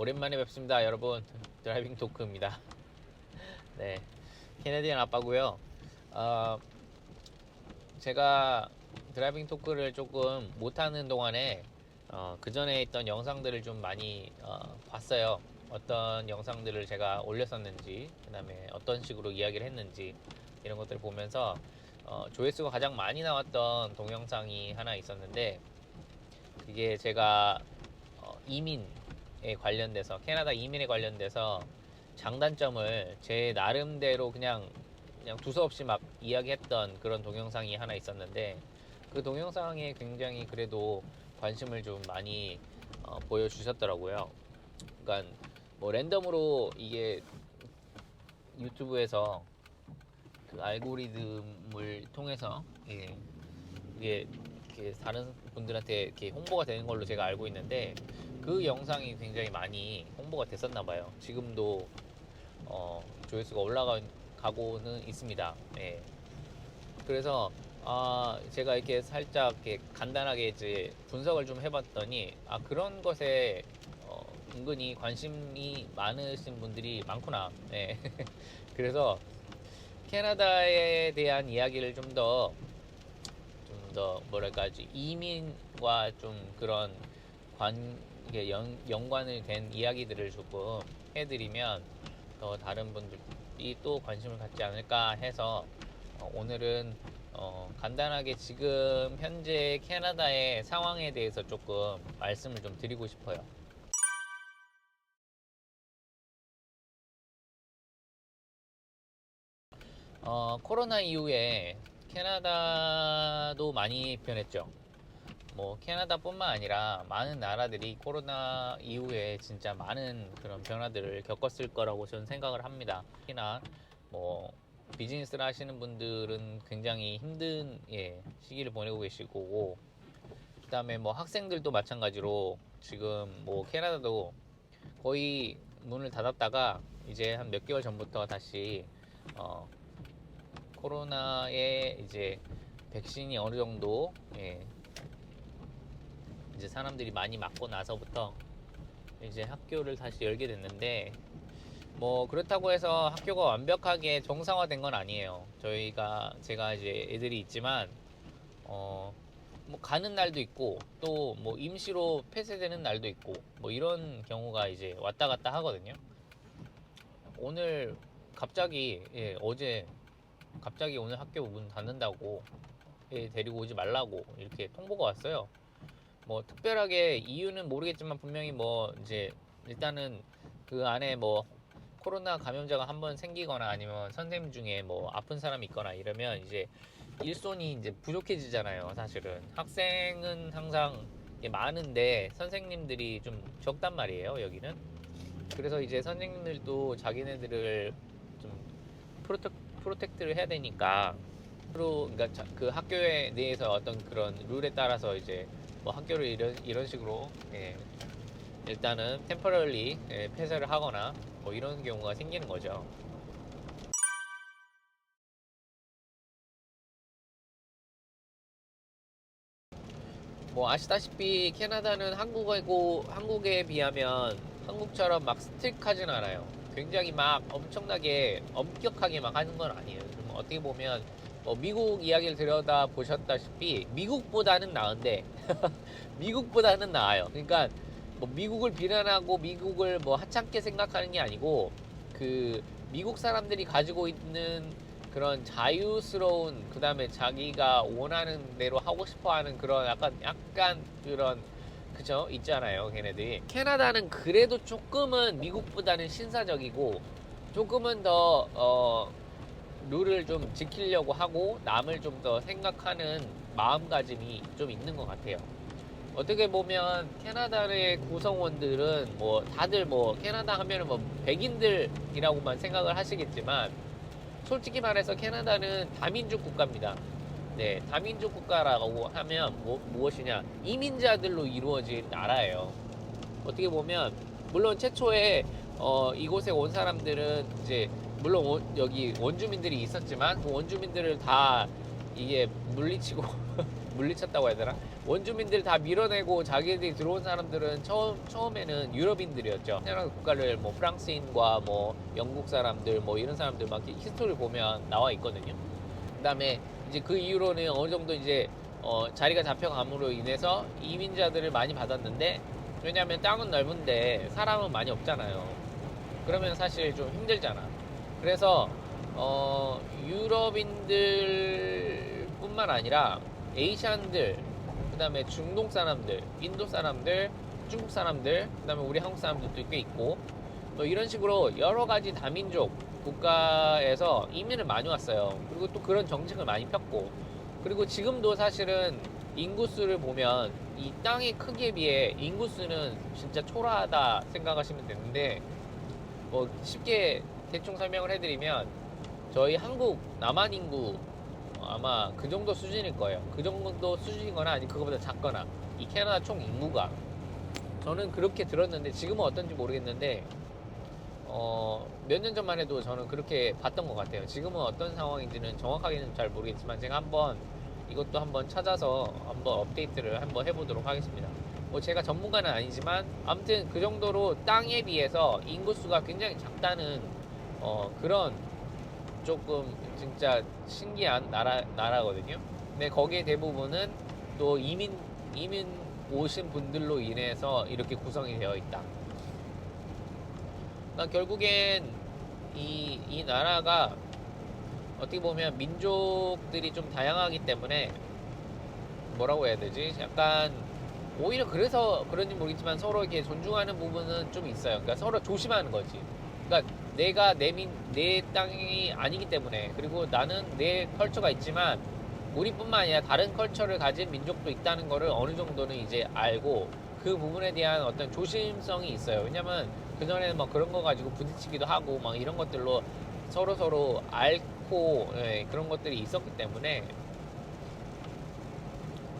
오랜만에 뵙습니다, 여러분. 드라이빙 토크입니다. 네, 캐네디언 아빠고요. 어, 제가 드라이빙 토크를 조금 못하는 동안에 그 전에 있던 영상들을 좀 많이 봤어요. 어떤 영상들을 제가 올렸었는지, 그 다음에 어떤 식으로 이야기를 했는지 이런 것들을 보면서 조회수가 가장 많이 나왔던 동영상이 하나 있었는데, 그게 제가 이민에 관련돼서, 캐나다 이민에 관련돼서 장단점을 제 나름대로 그냥 두서없이 막 이야기했던 그런 동영상이 하나 있었는데, 그 동영상에 굉장히 그래도 관심을 좀 많이 보여주셨더라고요. 그러니까 뭐 랜덤으로 이게 유튜브에서 그 알고리즘을 통해서 이게 다른 분들한테 이렇게 홍보가 되는 걸로 제가 알고 있는데, 그 영상이 굉장히 많이 홍보가 됐었나 봐요. 지금도 조회수가 올라가고는 있습니다. 예. 그래서 제가 이렇게 살짝 이렇게 간단하게 이제 분석을 좀 해봤더니, 그런 것에 은근히 관심이 많으신 분들이 많구나. 예. 그래서 캐나다에 대한 이야기를 좀 더 뭐랄까, 이민과 좀 그런 연관이 된 이야기들을 조금 해드리면 더 다른 분들이 또 관심을 갖지 않을까 해서 오늘은 간단하게 지금 현재 캐나다의 상황에 대해서 조금 말씀을 좀 드리고 싶어요. 코로나 이후에 캐나다도 많이 변했죠. 뭐 캐나다뿐만 아니라 많은 나라들이 코로나 이후에 진짜 많은 그런 변화들을 겪었을 거라고 저는 생각을 합니다. 특히나 뭐 비즈니스를 하시는 분들은 굉장히 힘든 시기를 보내고 계실 거고, 그 다음에 뭐 학생들도 마찬가지로 지금 뭐 캐나다도 거의 문을 닫았다가 이제 한 몇 개월 전부터 다시 코로나에 이제 백신이 어느 정도 이제 사람들이 많이 맞고 나서부터 이제 학교를 다시 열게 됐는데, 뭐 그렇다고 해서 학교가 완벽하게 정상화된 건 아니에요. 제가 이제 애들이 있지만 뭐 가는 날도 있고, 또 뭐 임시로 폐쇄되는 날도 있고, 뭐 이런 경우가 이제 왔다 갔다 하거든요. 오늘 갑자기 어제 갑자기 오늘 학교 문 닫는다고 데리고 오지 말라고 이렇게 통보가 왔어요. 뭐 특별하게 이유는 모르겠지만, 분명히 뭐 이제 일단은 그 안에 뭐 코로나 감염자가 한번 생기거나 아니면 선생님 중에 뭐 아픈 사람이 있거나 이러면 이제 일손이 이제 부족해지잖아요. 사실은 학생은 항상 많은데 선생님들이 좀 적단 말이에요, 여기는. 그래서 이제 선생님들도 자기네들을 좀 프로텍트를 해야 되니까, 그러니까 그 학교에 대해서 어떤 그런 룰에 따라서 이제 뭐 학교를 이런 식으로 일단은 템퍼럴리 폐쇄를 하거나 뭐 이런 경우가 생기는 거죠. 뭐 아시다시피 캐나다는 한국에 비하면 한국처럼 막 스트릭하진 않아요. 굉장히 막 엄청나게 엄격하게 막 하는 건 아니에요. 좀 어떻게 보면 뭐 미국 이야기를 들여다 보셨다시피 미국보다는 나은데 미국보다는 나아요. 그러니까 뭐 미국을 비난하고 미국을 뭐 하찮게 생각하는 게 아니고, 그 미국 사람들이 가지고 있는 그런 자유스러운, 그 다음에 자기가 원하는 대로 하고 싶어하는 그런 약간 그런, 그죠? 있잖아요, 걔네들이. 캐나다는 그래도 조금은 미국보다는 신사적이고, 조금은 더 룰을 좀 지키려고 하고 남을 좀 더 생각하는 마음가짐이 좀 있는 것 같아요. 어떻게 보면 캐나다의 구성원들은 뭐 다들 뭐 캐나다 하면은 뭐 백인들이라고만 생각을 하시겠지만, 솔직히 말해서 캐나다는 다민족 국가입니다. 네, 다민족 국가라고 하면 무엇이냐? 이민자들로 이루어진 나라예요. 어떻게 보면 물론 최초에 이곳에 온 사람들은 이제 물론 여기 원주민들이 있었지만, 그 원주민들을 다 이게 물리치고 물리쳤다고 해야 되나? 원주민들 다 밀어내고 자기들이 들어온 사람들은 처음에는 유럽인들이었죠. 캐나다 국가를 뭐 프랑스인과 뭐 영국 사람들 뭐 이런 사람들 막 히스토리를 보면 나와 있거든요. 그다음에 이제 그 이후로는 어느 정도 이제 자리가 잡혀감으로 인해서 이민자들을 많이 받았는데, 왜냐하면 땅은 넓은데 사람은 많이 없잖아요. 그러면 사실 좀 힘들잖아. 그래서 유럽인들뿐만 아니라 에이시안들, 그 다음에 중동 사람들, 인도 사람들, 중국 사람들, 그 다음에 우리 한국 사람들도 꽤 있고, 뭐 이런 식으로 여러 가지 다민족 국가에서 이민을 많이 왔어요. 그리고 또 그런 정책을 많이 폈고, 그리고 지금도 사실은 인구수를 보면 이 땅의 크기에 비해 인구수는 진짜 초라하다 생각하시면 되는데, 뭐 쉽게 대충 설명을 해드리면 저희 한국 남한 인구 아마 그 정도 수준일 거예요. 그 정도 수준이거나 아니 그거보다 작거나, 이 캐나다 총 인구가, 저는 그렇게 들었는데 지금은 어떤지 모르겠는데 몇 년 전만 해도 저는 그렇게 봤던 것 같아요. 지금은 어떤 상황인지는 정확하게는 잘 모르겠지만 제가 한번 이것도 한번 찾아서 한번 업데이트를 한번 해보도록 하겠습니다. 뭐 제가 전문가는 아니지만 아무튼 그 정도로 땅에 비해서 인구수가 굉장히 작다는 그런 조금 진짜 신기한 나라거든요. 근데 거기에 대부분은 또 이민 오신 분들로 인해서 이렇게 구성이 되어 있다. 그러니까 결국엔 이 나라가 어떻게 보면 민족들이 좀 다양하기 때문에 뭐라고 해야 되지? 약간 오히려 그래서 그런지 모르겠지만 서로 이렇게 존중하는 부분은 좀 있어요. 그러니까 서로 조심하는 거지. 그러니까 내가 내 땅이 아니기 때문에, 그리고 나는 내 컬처가 있지만 우리뿐만 아니라 다른 컬처를 가진 민족도 있다는 거를 어느 정도는 이제 알고 그 부분에 대한 어떤 조심성이 있어요. 왜냐면 그전에는 막 그런 거 가지고 부딪히기도 하고 막 이런 것들로 서로 앓고 그런 것들이 있었기 때문에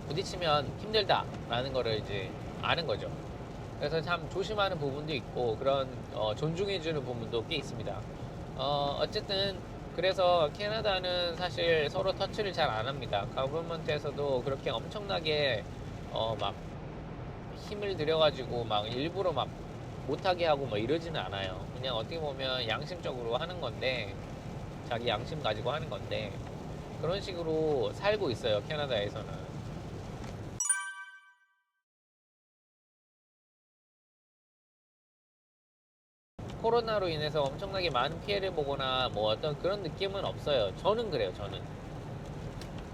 부딪히면 힘들다라는 거를 이제 아는 거죠. 그래서 참 조심하는 부분도 있고 그런 존중해주는 부분도 꽤 있습니다. 어쨌든 그래서 캐나다는 사실 서로 터치를 잘 안 합니다. 가버먼트에서도 그렇게 엄청나게 막 힘을 들여가지고 막 일부러 막 못하게 하고 뭐 이러지는 않아요. 그냥 어떻게 보면 양심적으로 하는 건데, 자기 양심 가지고 하는 건데, 그런 식으로 살고 있어요, 캐나다에서는. 코로나로 인해서 엄청나게 많은 피해를 보거나 뭐 어떤 그런 느낌은 없어요. 저는 그래요, 저는.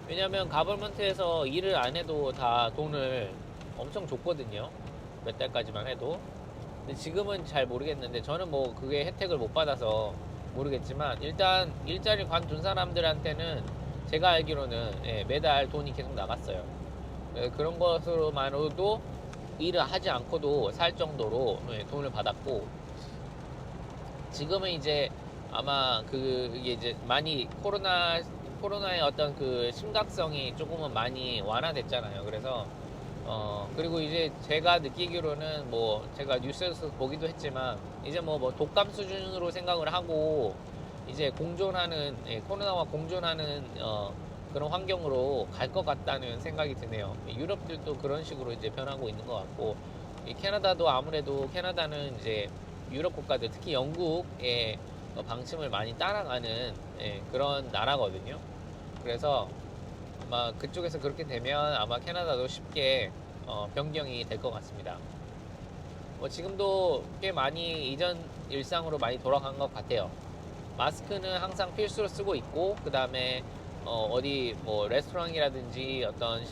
왜냐면 가버먼트에서 일을 안 해도 다 돈을 엄청 줬거든요. 몇 달까지만 해도. 근데 지금은 잘 모르겠는데, 저는 뭐 그게 혜택을 못 받아서 모르겠지만, 일단 일자리 관둔 사람들한테는 제가 알기로는 매달 돈이 계속 나갔어요. 그런 것으로만으로도 일을 하지 않고도 살 정도로 돈을 받았고, 지금은 이제 아마 그게 이제 많이 코로나의 어떤 그 심각성이 조금은 많이 완화됐잖아요. 그래서 그리고 이제 제가 느끼기로는 뭐 제가 뉴스에서 보기도 했지만 이제 뭐 독감 수준으로 생각을 하고 이제 공존하는 코로나와 공존하는 그런 환경으로 갈 것 같다는 생각이 드네요. 유럽들도 그런 식으로 이제 변하고 있는 것 같고, 캐나다도 아무래도 캐나다는 이제 유럽 국가들, 특히 영국의 방침을 많이 따라가는 그런 나라거든요. 그래서 아마 그쪽에서 그렇게 되면 아마 캐나다도 쉽게 변경이 될 것 같습니다. 뭐 지금도 꽤 많이 이전 일상으로 많이 돌아간 것 같아요. 마스크는 항상 필수로 쓰고 있고, 그 다음에 어디 뭐 레스토랑이라든지 어떤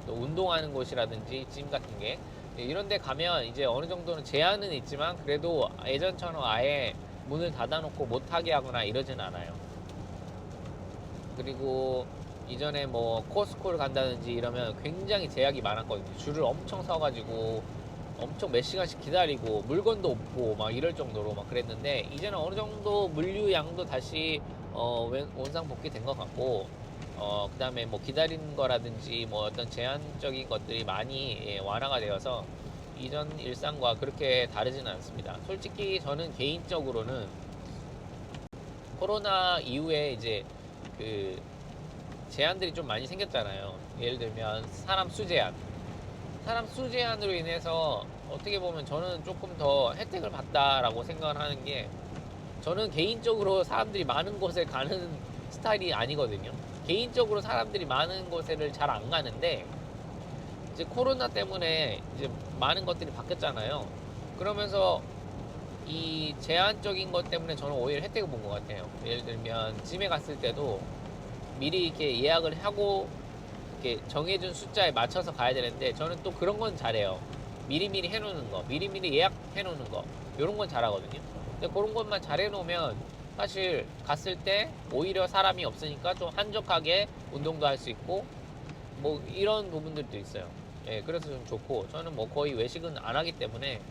운동하는 곳이라든지 짐 같은 게 이런 데 가면 이제 어느 정도는 제한은 있지만 그래도 예전처럼 아예 문을 닫아놓고 못하게 하거나 이러진 않아요. 그리고 이전에 뭐 코스코를 간다든지 이러면 굉장히 제약이 많았거든요. 줄을 엄청 서가지고 엄청 몇 시간씩 기다리고 물건도 없고 막 이럴 정도로 막 그랬는데, 이제는 어느 정도 물류 양도 다시 원상복귀 된 것 같고, 그 다음에 뭐 기다리는 거라든지 뭐 어떤 제한적인 것들이 많이 완화가 되어서 이전 일상과 그렇게 다르지는 않습니다. 솔직히 저는 개인적으로는 코로나 이후에 이제 그 제한들이 좀 많이 생겼잖아요. 예를 들면 사람 수 제한으로 인해서 어떻게 보면 저는 조금 더 혜택을 받다라고 생각을 하는 게, 저는 개인적으로 사람들이 많은 곳에 가는 스타일이 아니거든요. 개인적으로 사람들이 많은 곳에를 잘 안 가는데, 이제 코로나 때문에 이제 많은 것들이 바뀌었잖아요. 그러면서 이 제한적인 것 때문에 저는 오히려 혜택을 본 것 같아요. 예를 들면 짐에 갔을 때도 미리 이렇게 예약을 하고 이렇게 정해준 숫자에 맞춰서 가야 되는데, 저는 또 그런 건 잘해요. 미리미리 해놓는 거, 미리미리 예약해놓는 거, 이런 건 잘하거든요. 근데 그런 것만 잘해놓으면 사실 갔을 때 오히려 사람이 없으니까 좀 한적하게 운동도 할 수 있고 뭐 이런 부분들도 있어요. 예, 그래서 좀 좋고, 저는 뭐 거의 외식은 안 하기 때문에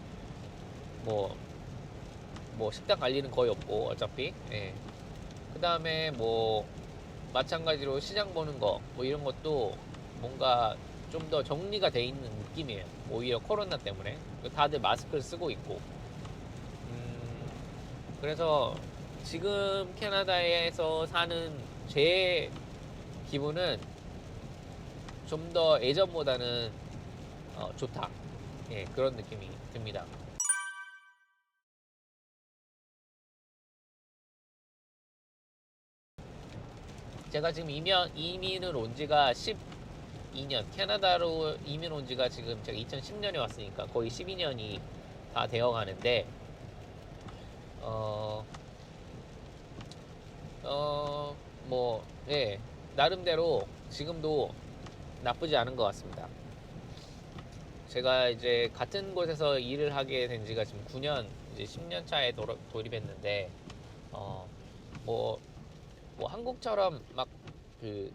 뭐, 뭐 식당 갈 일은 거의 없고 어차피. 예. 그 다음에 뭐 마찬가지로 시장 보는 거 뭐 이런 것도 뭔가 좀 더 정리가 돼 있는 느낌이에요. 오히려 코로나 때문에 다들 마스크를 쓰고 있고. 그래서 지금 캐나다에서 사는 제 기분은 좀 더 예전보다는 좋다. 예, 그런 느낌이 듭니다. 제가 지금 이민을 온 지가 12년, 캐나다로 이민 온 지가 지금 제가 2010년에 왔으니까 거의 12년이 다 되어 가는데, 어, 뭐, 예, 나름대로 지금도 나쁘지 않은 것 같습니다. 제가 이제 같은 곳에서 일을 하게 된 지가 지금 9년, 이제 10년 차에 돌입했는데, 어, 뭐, 뭐 한국처럼 막 그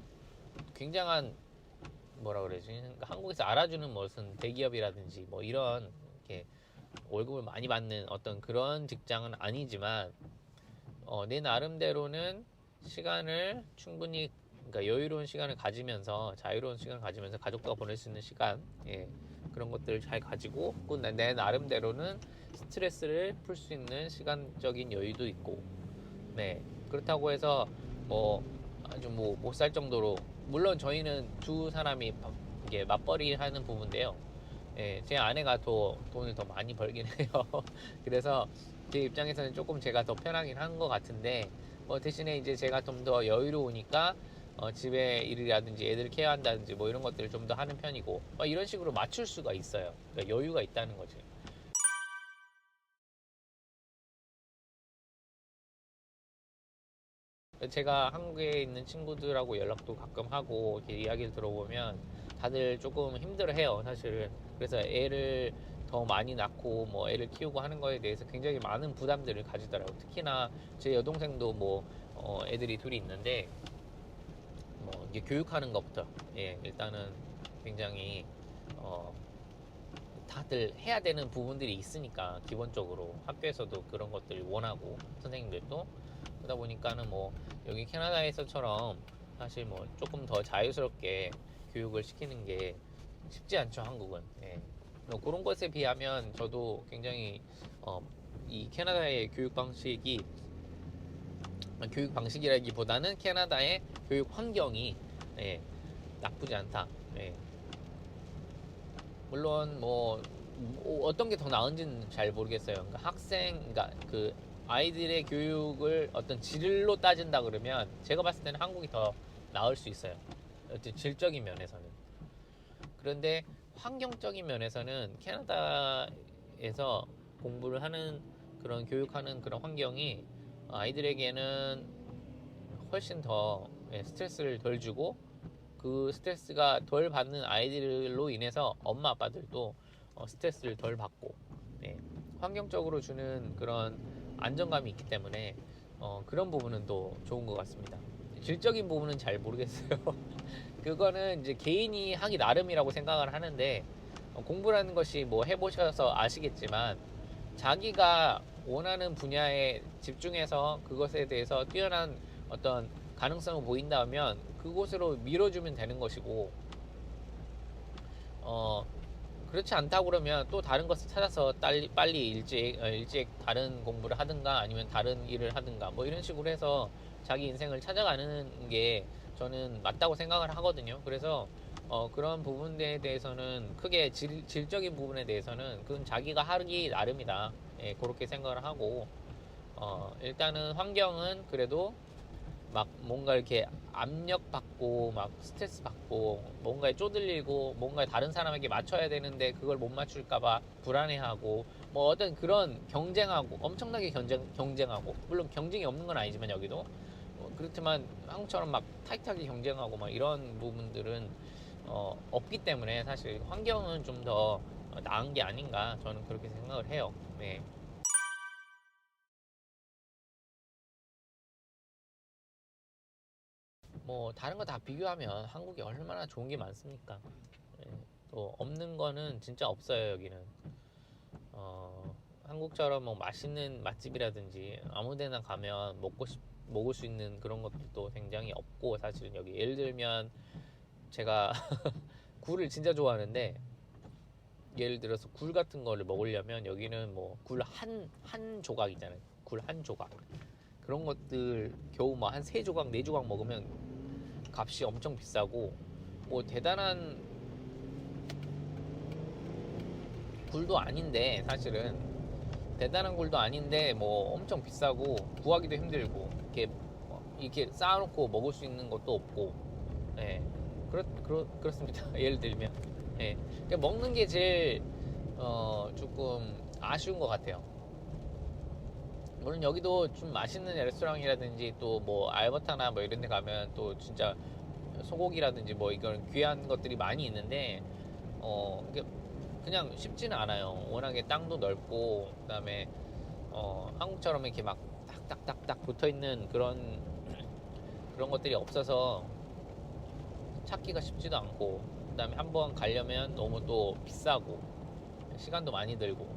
굉장한, 뭐라 그러지? 그러니까 한국에서 알아주는 무슨 대기업이라든지 뭐 이런 이렇게 월급을 많이 받는 어떤 그런 직장은 아니지만, 내 나름대로는 시간을 충분히, 그러니까 여유로운 시간을 가지면서, 자유로운 시간을 가지면서 가족과 보낼 수 있는 시간, 예, 그런 것들을 잘 가지고, 내 나름대로는 스트레스를 풀 수 있는 시간적인 여유도 있고, 네, 그렇다고 해서 뭐 아주 뭐 못 살 정도로, 물론 저희는 두 사람이 이게 맞벌이 하는 부부인데요. 예, 제 아내가 더 돈을 더 많이 벌긴 해요. 그래서 제 입장에서는 조금 제가 더 편하긴 한 것 같은데, 뭐 대신에 이제 제가 좀 더 여유로우니까 집에 일이라든지 애들 케어한다든지 뭐 이런 것들을 좀 더 하는 편이고, 이런 식으로 맞출 수가 있어요. 그러니까 여유가 있다는 거지. 제가 한국에 있는 친구들하고 연락도 가끔 하고 이렇게 이야기를 들어보면 다들 조금 힘들어해요, 사실은. 그래서 애를 더 많이 낳고 뭐 애를 키우고 하는 거에 대해서 굉장히 많은 부담들을 가지더라고요. 특히나 제 여동생도 뭐 애들이 둘이 있는데, 뭐 이게 교육하는 것부터, 예, 일단은 굉장히 어, 다들 해야 되는 부분들이 있으니까, 기본적으로 학교에서도 그런 것들을 원하고 선생님들도. 그러다 보니까는 뭐 여기 캐나다에서처럼 사실 뭐 조금 더 자유스럽게 교육을 시키는 게 쉽지 않죠, 한국은. 예. 뭐 그런 것에 비하면 저도 굉장히 이 캐나다의 교육 방식이라기보다는 캐나다의 교육 환경이, 예, 나쁘지 않다. 예. 물론 뭐 어떤 게 더 나은지는 잘 모르겠어요. 그러니까 그러니까 그 아이들의 교육을 어떤 질로 따진다 그러면 제가 봤을 때는 한국이 더 나을 수 있어요. 어떤 질적인 면에서는. 그런데 환경적인 면에서는 캐나다에서 공부를 하는, 그런 교육하는 그런 환경이 아이들에게는 훨씬 더, 예, 스트레스를 덜 주고, 그 스트레스가 덜 받는 아이들로 인해서 엄마 아빠들도 스트레스를 덜 받고, 네, 환경적으로 주는 그런 안정감이 있기 때문에 그런 부분은 또 좋은 것 같습니다. 질적인 부분은 잘 모르겠어요. 그거는 이제 개인이 하기 나름이라고 생각을 하는데, 공부라는 것이 뭐 해보셔서 아시겠지만 자기가 원하는 분야에 집중해서 그것에 대해서 뛰어난 어떤 가능성을 보인다면 그곳으로 밀어주면 되는 것이고, 어, 그렇지 않다 그러면 또 다른 것을 찾아서 빨리 일찍 다른 공부를 하든가 아니면 다른 일을 하든가 뭐 이런 식으로 해서 자기 인생을 찾아가는 게 저는 맞다고 생각을 하거든요. 그래서 그런 부분에 대해서는 크게 질적인 부분에 대해서는 그건 자기가 하기 나름이다. 예, 그렇게 생각을 하고 일단은 환경은 그래도 막 뭔가 이렇게 압력받고 막 스트레스 받고 뭔가에 쪼들리고 뭔가에 다른 사람에게 맞춰야 되는데 그걸 못 맞출까봐 불안해하고 뭐 어떤 그런 경쟁하고 엄청나게 경쟁하고 물론 경쟁이 없는 건 아니지만 여기도 그렇지만 한국처럼 막 타이트하게 경쟁하고 막 이런 부분들은 없기 때문에 사실 환경은 좀 더 나은 게 아닌가 저는 그렇게 생각을 해요. 네. 뭐 다른 거 다 비교하면 한국이 얼마나 좋은 게 많습니까? 예, 또 없는 거는 진짜 없어요 여기는. 한국처럼 뭐 맛있는 맛집이라든지 아무데나 가면 먹을 수 있는 그런 것도 굉장히 없고 사실은 여기 예를 들면 제가 굴을 진짜 좋아하는데 예를 들어서 굴 같은 거를 먹으려면 여기는 뭐 굴 한 조각 있잖아요. 굴 한 조각 그런 것들 겨우 뭐 한 세 조각 네 조각 먹으면 값이 엄청 비싸고 뭐 대단한 굴도 아닌데 사실은 대단한 굴도 아닌데 뭐 엄청 비싸고 구하기도 힘들고 이렇게 쌓아놓고 먹을 수 있는 것도 없고 예 그렇습니다. 예를 들면 예 그러니까 먹는 게 제일 조금 아쉬운 것 같아요. 물론 여기도 좀 맛있는 레스토랑이라든지 또 뭐 알버타나 뭐 이런 데 가면 또 진짜 소고기라든지 뭐 이런 귀한 것들이 많이 있는데 이게 그냥 쉽지는 않아요. 워낙에 땅도 넓고 그다음에 한국처럼 이렇게 막 딱딱딱딱 붙어 있는 그런 것들이 없어서 찾기가 쉽지도 않고 그다음에 한번 가려면 너무 또 비싸고 시간도 많이 들고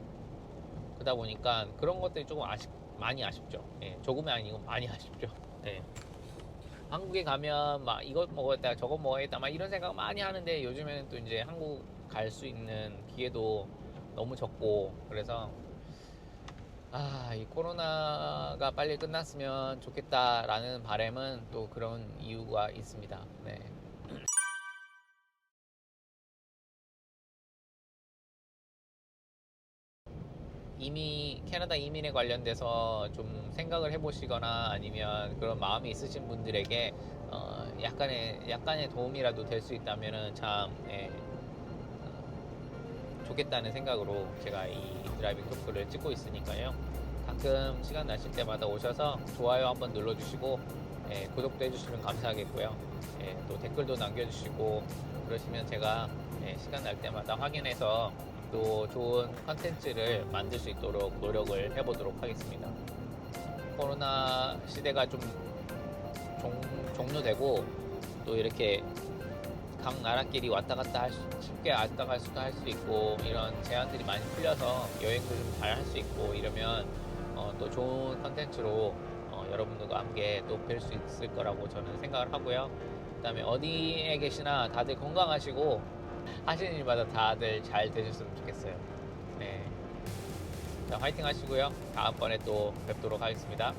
그러다 보니까 그런 것들이 조금 많이 아쉽죠. 예, 조금이 아니고 많이 아쉽죠. 예. 한국에 가면 막 이것 먹었다 저것 먹어야겠다 막 이런 생각 많이 하는데 요즘에는 또 이제 한국 갈 수 있는 기회도 너무 적고 그래서 이 코로나가 빨리 끝났으면 좋겠다라는 바람은 또 그런 이유가 있습니다. 네. 이미 캐나다 이민에 관련돼서 좀 생각을 해보시거나 아니면 그런 마음이 있으신 분들에게 약간의 도움이라도 될 수 있다면은 참 좋겠다는 생각으로 제가 이 드라이빙 토크를 찍고 있으니까요. 가끔 시간 나실 때마다 오셔서 좋아요 한번 눌러주시고 구독도 해주시면 감사하겠고요. 또 댓글도 남겨주시고 그러시면 제가 시간 날 때마다 확인해서 또 좋은 컨텐츠를 만들 수 있도록 노력을 해보도록 하겠습니다. 코로나 시대가 좀 종료되고 또 이렇게 각 나라끼리 왔다 갔다 쉽게 왔다 갈 수도 할 수 있고 이런 제한들이 많이 풀려서 여행도 좀 잘 할 수 있고 이러면 또 좋은 컨텐츠로 여러분들과 함께 또 뵐 수 있을 거라고 저는 생각을 하고요. 그 다음에 어디에 계시나 다들 건강하시고 하시는 일마다 다들 잘 되셨으면 좋겠어요. 네. 자, 화이팅 하시고요. 다음번에 또 뵙도록 하겠습니다.